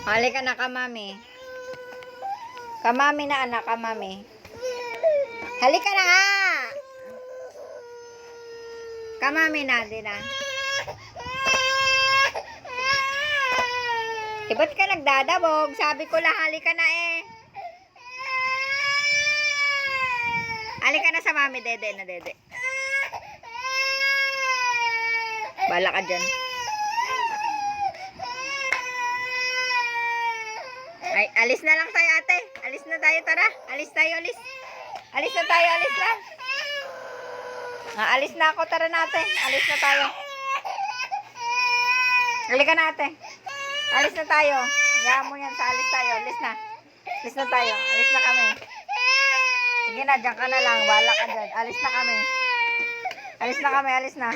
Halika na, kamami. Kamami na, anak, kamami. Halika na nga! Kamami na, di na. Eh, ba't ka nagdadabog? Sabi ko lang, halika na eh. Halika na sa mami, dede na, dede. Bala ka dyan. Ay, alis na lang tayo, ate. Alis na tayo, tara. Alis tayo, alis. Alis na tayo, alis na. Alis na ako, tara natin. Alis na tayo. Halika na, ate. Alis na tayo. Hayaan mo yan sa alis tayo. Alis na. Alis na tayo. Alis na kami. Sige na, dyan ka na lang. Bala ka dyan. Alis na kami. Alis na kami, alis na.